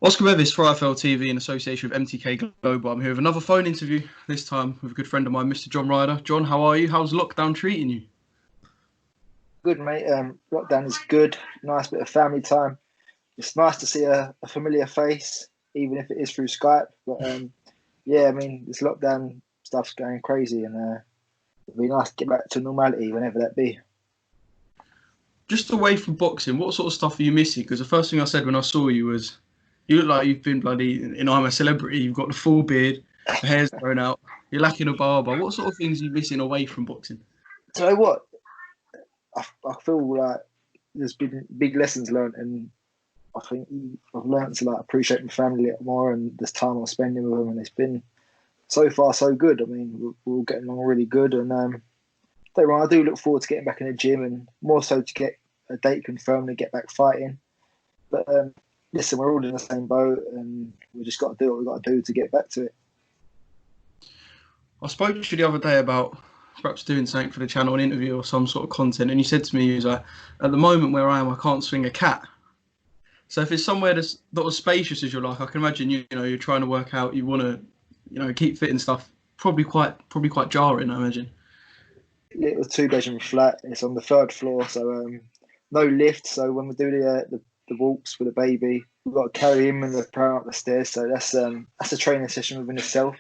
Oscar Bevis for IFL TV in association with MTK Global. I'm here with another phone interview, this time with a good friend of mine, Mr. John Ryder. John, how are you? How's lockdown treating you? Good, mate. Lockdown is good. Nice bit of family time. It's nice to see a familiar face, even if it is through Skype. But yeah, I mean, this lockdown stuff's going crazy, and it'd be nice to get back to normality whenever that be. Just away from boxing, what sort of stuff are you missing? Because the first thing I said when I saw you was, you look like you've been bloody in I'm a Celebrity. You've got the full beard, the hair's grown out, you're lacking a barber. What sort of things are you missing away from boxing? Do you know what? I feel like there's been big lessons learned, and I think I've learned to appreciate my family a lot more and this time I'm spending with them, and it's been so far so good. I mean, we're all getting along really good, and I do look forward to getting back in the gym, and more so to get a date confirmed and get back fighting. But listen, we're all in the same boat, and we just got to do what we've got to do to get back to it. I spoke to you the other day about perhaps doing something for the channel, an interview or some sort of content, and you said to me, you was like, at the moment where I am, I can't swing a cat. So if it's somewhere that's not as spacious as you're like, I can imagine you're trying to work out, you want to keep fit and stuff. Probably quite jarring, I imagine. Little 2-bedroom flat. It's on the 3rd floor, so no lift. So when we do the walks with the baby, we've got to carry him and the parent up the stairs. So that's a training session within itself.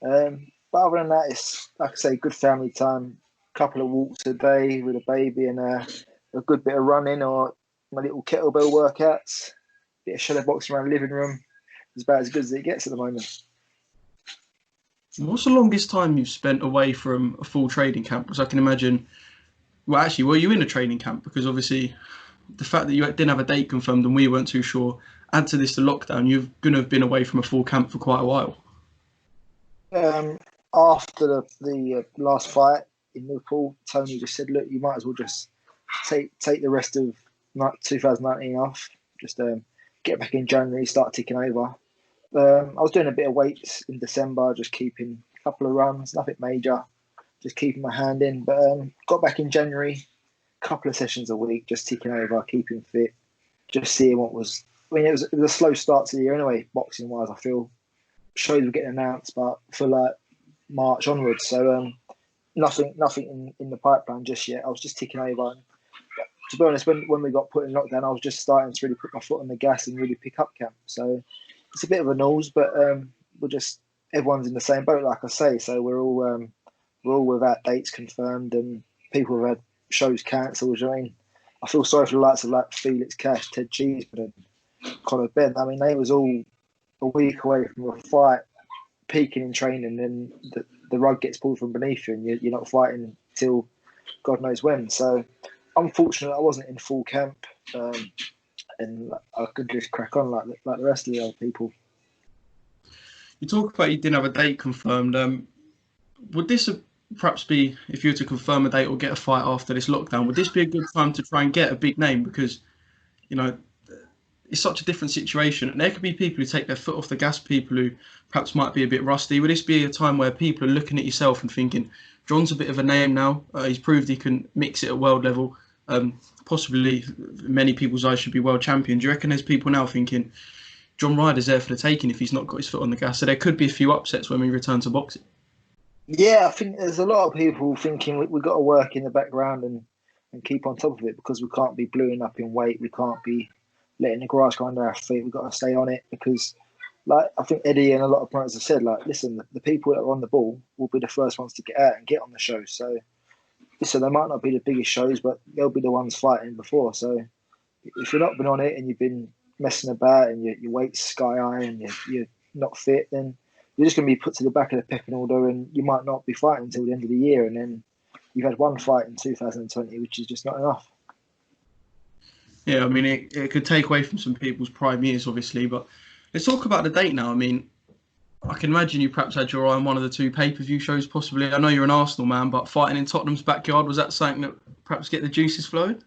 But other than that, it's, like I say, good family time. Couple of walks a day with a baby, and a good bit of running or my little kettlebell workouts. Bit of shadow boxing around the living room. It's about as good as it gets at the moment. What's the longest time you've spent away from a full training camp? Because I can imagine, well, actually, were you in a training camp? Because obviously, the fact that you didn't have a date confirmed and we weren't too sure, add to this the lockdown, you're going to have been away from a full camp for quite a while. After the last fight in Liverpool, Tony just said, look, you might as well just take the rest of 2019 off. Just get back in January, start ticking over. I was doing a bit of weights in December, just keeping a couple of runs, nothing major, just keeping my hand in. But got back in January, couple of sessions a week, just ticking over, keeping fit, just seeing what was. I mean, it was a slow start to the year anyway, boxing wise. I feel shows were getting announced, but for like March onwards, so nothing in the pipeline just yet. I was just ticking over. And to be honest, when we got put in lockdown, I was just starting to really put my foot on the gas and really pick up camp. So it's a bit of a nose, but everyone's in the same boat, like I say. So we're all without dates confirmed, and people have had shows cancelled. I mean, I feel sorry for the likes of like Felix Cash, Ted Cheeseman, and Conor Ben. I mean, they was all a week away from a fight, peaking in training, and then the rug gets pulled from beneath you, and you're not fighting till God knows when. So I'm fortunate I wasn't in full camp, and I could just crack on like the rest of the other people. You talk about you didn't have a date confirmed. Would this perhaps be, if you were to confirm a date or get a fight after this lockdown, would this be a good time to try and get a big name? Because, it's such a different situation. And there could be people who take their foot off the gas, people who perhaps might be a bit rusty. Would this be a time where people are looking at yourself and thinking, John's a bit of a name now. He's proved he can mix it at world level. Possibly, in many people's eyes, should be world champion. Do you reckon there's people now thinking, John Ryder's there for the taking if he's not got his foot on the gas? So there could be a few upsets when we return to boxing. Yeah, I think there's a lot of people thinking we've got to work in the background and keep on top of it, because we can't be blowing up in weight. We can't be letting the grass go under our feet. We've got to stay on it, because, like, I think Eddie and a lot of promoters have said, like, listen, the people that are on the ball will be the first ones to get out and get on the show. So, listen, they might not be the biggest shows, but they'll be the ones fighting before. So, if you've not been on it and you've been messing about and your weight's sky high and you're not fit, then you're just going to be put to the back of the pecking order, and you might not be fighting until the end of the year. And then you've had one fight in 2020, which is just not enough. Yeah, I mean, it could take away from some people's prime years, obviously. But let's talk about the date now. I mean, I can imagine you perhaps had your eye on one of the 2 pay-per-view shows, possibly. I know you're an Arsenal man, but fighting in Tottenham's backyard, was that something that perhaps get the juices flowing?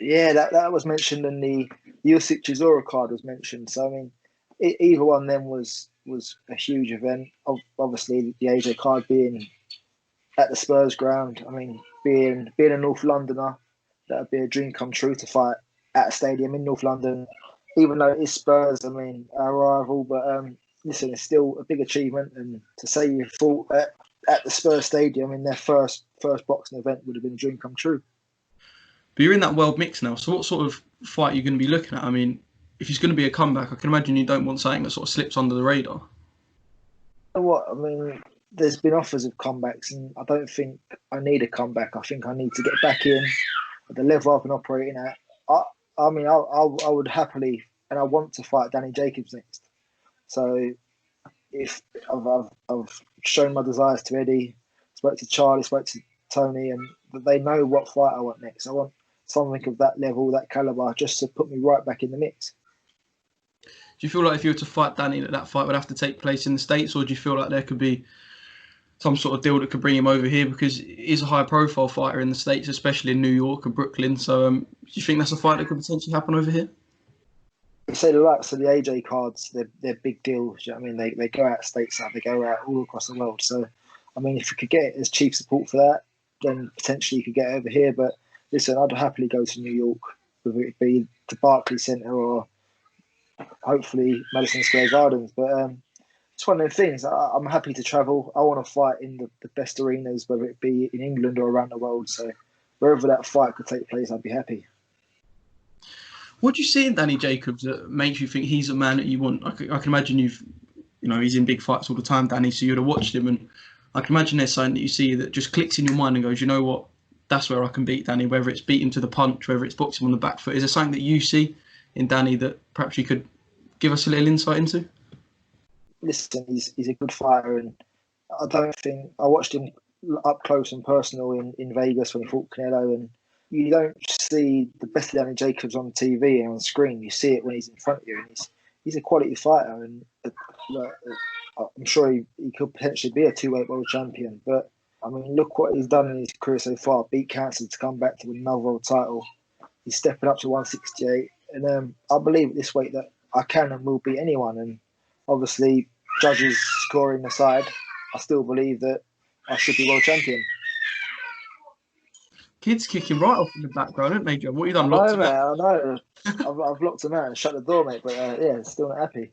Yeah, that was mentioned, and the Usyk Chisora card was mentioned. So, I mean, either one of them was a huge event. Obviously, the AJ card being at the Spurs ground. I mean, being a North Londoner, that would be a dream come true to fight at a stadium in North London. even though it is Spurs, I mean, our rival, but listen, it's still a big achievement. And to say you fought at the Spurs Stadium in their first boxing event would have been a dream come true. But you're in that world mix now, so what sort of fight are you going to be looking at? I mean, if it's going to be a comeback, I can imagine you don't want something that sort of slips under the radar. You know what? I mean, there's been offers of comebacks, and I don't think I need a comeback. I think I need to get back in at the level I've been operating at. I mean, I would happily, and I want to fight Danny Jacobs next. So if I've shown my desires to Eddie, spoke to Charlie, spoke to Tony, and they know what fight I want next. I want something of that level, that caliber, just to put me right back in the mix. Do you feel like if you were to fight Danny, that fight would have to take place in the States, or do you feel like there could be some sort of deal that could bring him over here, because he's a high-profile fighter in the States, especially in New York and Brooklyn? So do you think that's a fight that could potentially happen over here? You say the likes of the AJ cards, they're big deals. You know what I mean? They go out stateside, they go out all across the world. So, I mean, if we could get as cheap support for that, then potentially you could get over here. But listen, I'd happily go to New York, whether it be to Barclays Centre or hopefully Madison Square Gardens. But it's one of those things. I'm happy to travel. I want to fight in the best arenas, whether it be in England or around the world. So wherever that fight could take place, I'd be happy. What do you see in Danny Jacobs that makes you think he's a man that you want? I can imagine he's in big fights all the time, Danny, so you'd have watched him, and I can imagine there's something that you see that just clicks in your mind and goes, you know what, that's where I can beat Danny, whether it's beat him to the punch, whether it's box him on the back foot. Is there something that you see in Danny that perhaps you could give us a little insight into? Listen, he's a good fighter, and I watched him up close and personal in Vegas when he fought Canelo, and you don't see the best of Danny Jacobs on TV and on screen. You see it when he's in front of you, and he's a quality fighter, and I'm sure he could potentially be a two-weight world champion. But I mean, look what he's done in his career so far: beat cancer to come back to win another world title. He's stepping up to 168, and I believe at this weight that I can and will beat anyone. And obviously, judges scoring aside, I still believe that I should be world champion. Kids kicking right off in the background, haven't they, John? What have you done? I know. I've locked him out and shut the door, mate. But yeah, still not happy.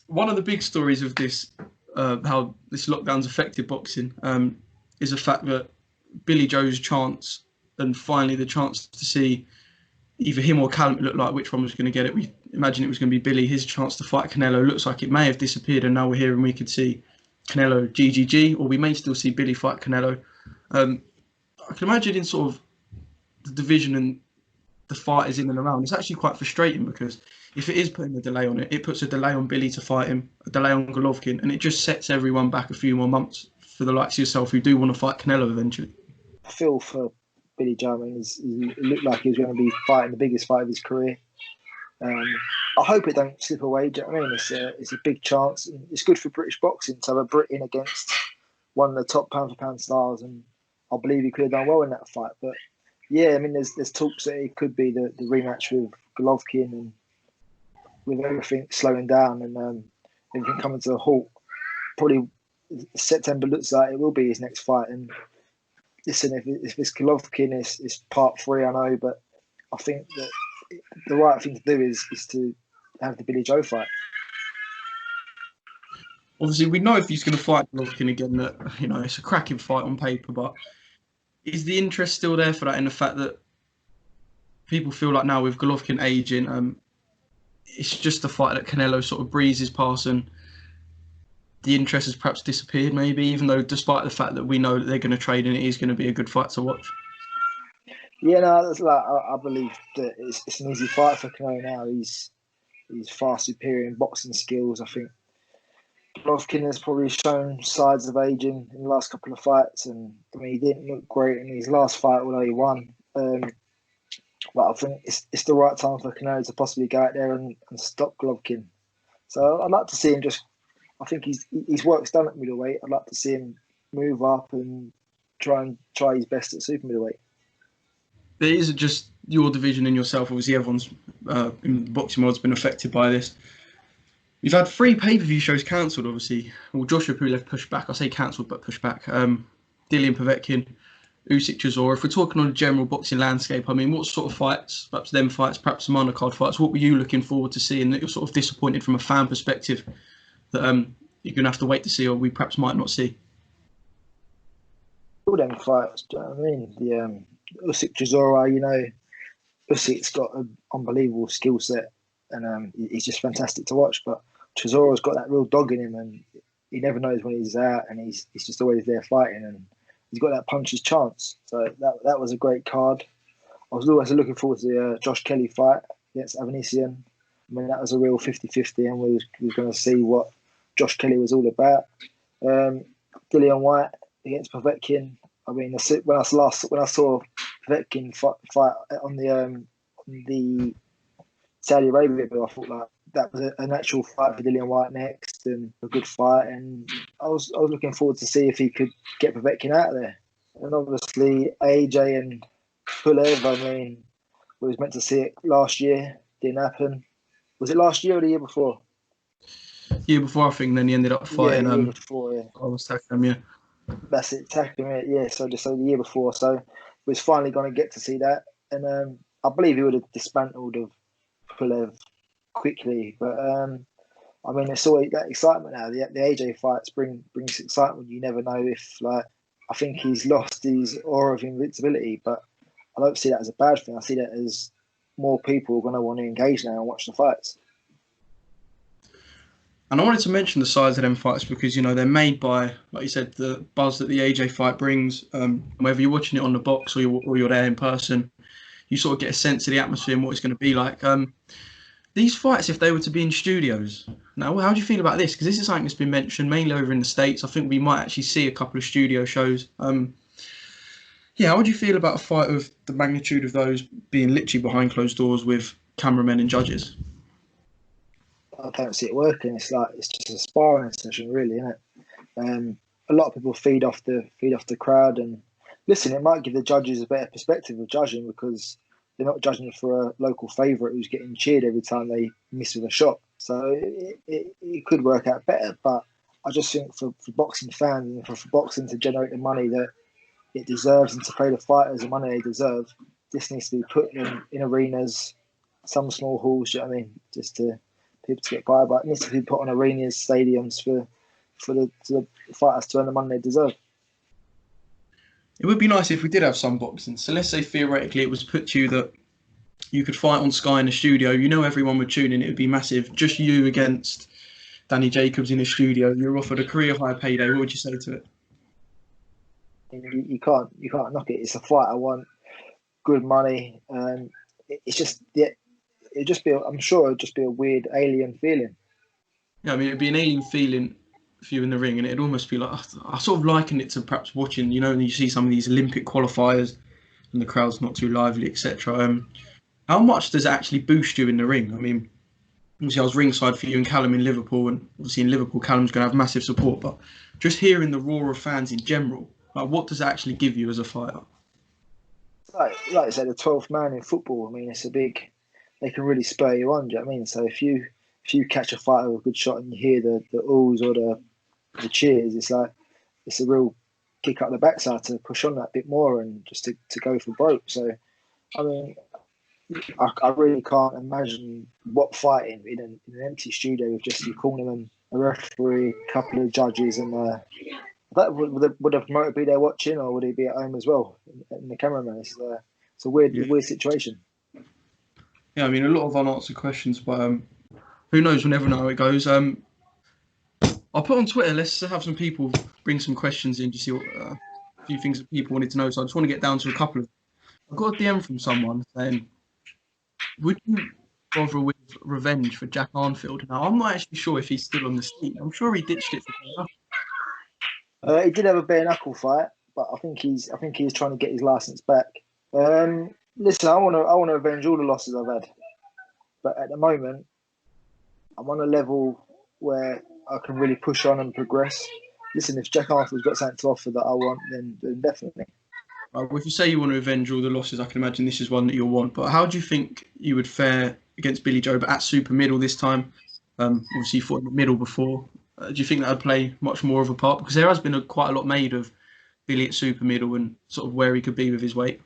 One of the big stories of this, how this lockdown's affected boxing, is the fact that Billy Joe's chance, and finally the chance to see either him or Callum, it looked like which one was going to get it. We imagined it was going to be Billy. His chance to fight Canelo looks like it may have disappeared, and now we're here and we could see Canelo GGG, or we may still see Billy fight Canelo. I can imagine in sort of the division and the fighters in and around, it's actually quite frustrating, because if it is putting a delay on it, it puts a delay on Billy to fight him, a delay on Golovkin, and it just sets everyone back a few more months for the likes of yourself who do want to fight Canelo eventually. I feel for Billy Joe. I mean, it looked like he was going to be fighting the biggest fight of his career. I hope it don't slip away. Do you know what I mean? It's a big chance. It's good for British boxing to have a Brit in against one of the top pound-for-pound stars, and I believe he could have done well in that fight. But yeah, I mean, there's talks that it could be the rematch with Golovkin, and with everything slowing down and everything coming to a halt, probably September looks like it will be his next fight. And listen, if it's Golovkin, it's part 3, I know, but I think that the right thing to do is to have the Billy Joe fight. Obviously, we know if he's going to fight Golovkin again, that it's a cracking fight on paper, but is the interest still there for that, in the fact that people feel like now with Golovkin aging, it's just a fight that Canelo sort of breezes past, and the interest has perhaps disappeared maybe, even though despite the fact that we know that they're going to trade and it is going to be a good fight to watch? Yeah, no, that's I believe that it's an easy fight for Canelo now. He's far superior in boxing skills. I think Golovkin has probably shown signs of aging in the last couple of fights, and I mean, he didn't look great in his last fight, although he won. But I think it's the right time for Canelo to possibly go out there and stop Golovkin. So I'd like to see him I think his work's done at middleweight. I'd like to see him move up and try his best at super middleweight. It isn't just your division and yourself. Obviously, everyone's in the boxing world's been affected by this. You've had 3 pay-per-view shows cancelled, obviously. Well, Joshua Pulev pushed back. I say cancelled, but pushed back. Dillian Povetkin, Usyk Chisora. If we're talking on a general boxing landscape, I mean, what sort of fights, perhaps them fights, perhaps some undercard fights, what were you looking forward to seeing that you're sort of disappointed from a fan perspective that you're going to have to wait to see, or we perhaps might not see? All them fights, do you know what I mean? The Usyk Chisora, you know, Usyk's got an unbelievable skill set, and he's just fantastic to watch. But Chisora's got that real dog in him, and he never knows when he's out, and he's just always there fighting, and he's got that puncher's chance. So that was a great card. I was always looking forward to the Josh Kelly fight against Avanesian. I mean, that was a real 50-50, and we was going to see what Josh Kelly was all about. Dillian White against Povetkin. I mean, when I saw Povetkin fight on the Saudi Arabia bill, I thought like that was a natural fight for Dillian White next, and a good fight. And I was looking forward to see if he could get Povetkin out of there. And obviously AJ and Pulev, I mean, we was meant to see it last year, didn't happen. Was it last year or the year before? Year before, I think. Then he ended up fighting. Yeah, year before, yeah. I was attacking him, yeah. That's it, attacking it, yeah. So the year before, so we was finally going to get to see that, and I believe he would have dismantled of Pulev quickly. But I mean, it's always that excitement now. The AJ fights brings excitement. You never know if, like, I think he's lost his aura of invincibility, but I don't see that as a bad thing. I see that as more people are going to want to engage now and watch the fights. And I wanted to mention the size of them fights because, you know, they're made by, like you said, the buzz that the AJ fight brings. Whether you're watching it on the box or you're there in person, you sort of get a sense of the atmosphere and what it's going to be like. These fights, if they were to be in studios, now, how do you feel about this? Because this is something that's been mentioned mainly over in the States. I think we might actually see a couple of studio shows. Yeah, how would you feel about a fight of the magnitude of those being literally behind closed doors with cameramen and judges? I don't see it working. It's just a sparring session, really, isn't it? A lot of people feed off the crowd, and listen, it might give the judges a better perspective of judging because they're not judging for a local favourite who's getting cheered every time they miss with a shot. So it could work out better, but I just think for boxing fans and for boxing to generate the money that it deserves and to pay the fighters the money they deserve, this needs to be put in arenas, some small halls, you know what I mean, just to people to get by, but it needs to be put on arenas, stadiums for the fighters to earn the money they deserve. It would be nice if we did have some boxing. So let's say theoretically it was put to you that you could fight on Sky in a studio. You know everyone would tune in. It would be massive. Just you against Danny Jacobs in a studio. You're offered a career high payday. What would you say to it? You can't knock it. It's a fight I want. Good money. It's just it'd just be. I'm sure it'd just be a weird alien feeling. Yeah, I mean it'd be an alien feeling for you in the ring, and it'd almost be like I sort of liken it to perhaps watching. You know, when you see some of these Olympic qualifiers, and the crowd's not too lively, etc. How much does it actually boost you in the ring? I mean, obviously I was ringside for you and Callum in Liverpool, and obviously in Liverpool Callum's going to have massive support. But just hearing the roar of fans in general, like what does it actually give you as a fighter? Like I said, the 12th man in football. I mean, it's a big. They can really spur you on. Do you know what I mean? So if you catch a fighter with a good shot and you hear the oohs or the cheers, it's like it's a real kick up the backside to push on that bit more and just to go for broke. So I mean, I really can't imagine what fighting in an empty studio with just your cornerman, a referee, a couple of judges, and that would a promoter be there watching, or would he be at home as well? And the cameraman, it's a weird situation. Yeah, I mean a lot of unanswered questions, but who knows? We'll never know how it goes. I'll put on Twitter. Let's have some people bring some questions in to see what, a few things that people wanted to know. So I just want to get down to a couple of. I got a DM from someone saying, "Would you bother with revenge for Jack Arnfield?" Now I'm not actually sure if he's still on the scene. I'm sure he ditched it for He did have a bare knuckle fight, but I think he's trying to get his license back. Listen, I want to avenge all the losses I've had, but at the moment, I'm on a level where I can really push on and progress. Listen, if Jack Arthur's got something to offer that I want, then definitely. Well, if you say you want to avenge all the losses, I can imagine this is one that you'll want. But how do you think you would fare against Billy Joe, but at super middle this time? Obviously, you fought in the middle before. Do you think that would play much more of a part? Because there has been quite a lot made of Billy at super middle and sort of where he could be with his weight?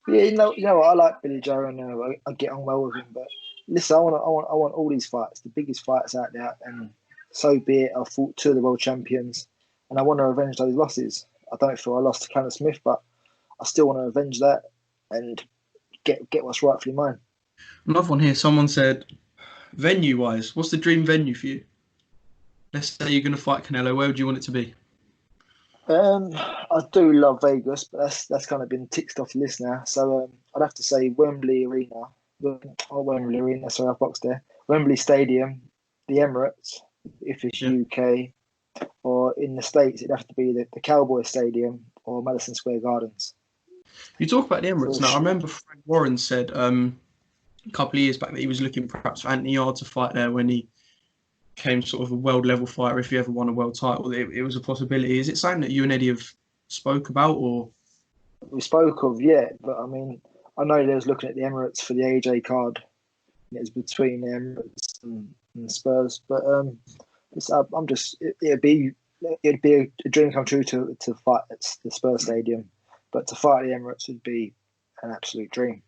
Yeah, you know what? I like Billy Joe, and I get on well with him. But listen, I want all these fights, the biggest fights out there, and so be it. I fought two of the world champions, and I want to avenge those losses. I don't feel I lost to Cannon Smith, but I still want to avenge that and get what's rightfully mine. Another one here. Someone said, venue wise, what's the dream venue for you? Let's say you're going to fight Canelo. Where would you want it to be? I do love Vegas, but that's kind of been ticked off the list now. So I'd have to say Wembley Arena, Wembley Arena. Sorry, I've boxed there. Wembley Stadium, the Emirates, if it's Yeah. UK, or in the States, it'd have to be the Cowboy Stadium or Madison Square Gardens. You talk about the Emirates So, now. I remember Frank Warren said a couple of years back that he was looking perhaps for Anthony Yarde to fight there when he became sort of a world level fighter. If he ever won a world title, it was a possibility. Is it something that you and Eddie have spoke about, or? we spoke of, yeah, but I mean, I know they was looking at the Emirates for the AJ card. And it was between the Emirates and Spurs, but I'm just it'd be a dream come true to fight at the Spurs Stadium, but to fight at the Emirates would be an absolute dream.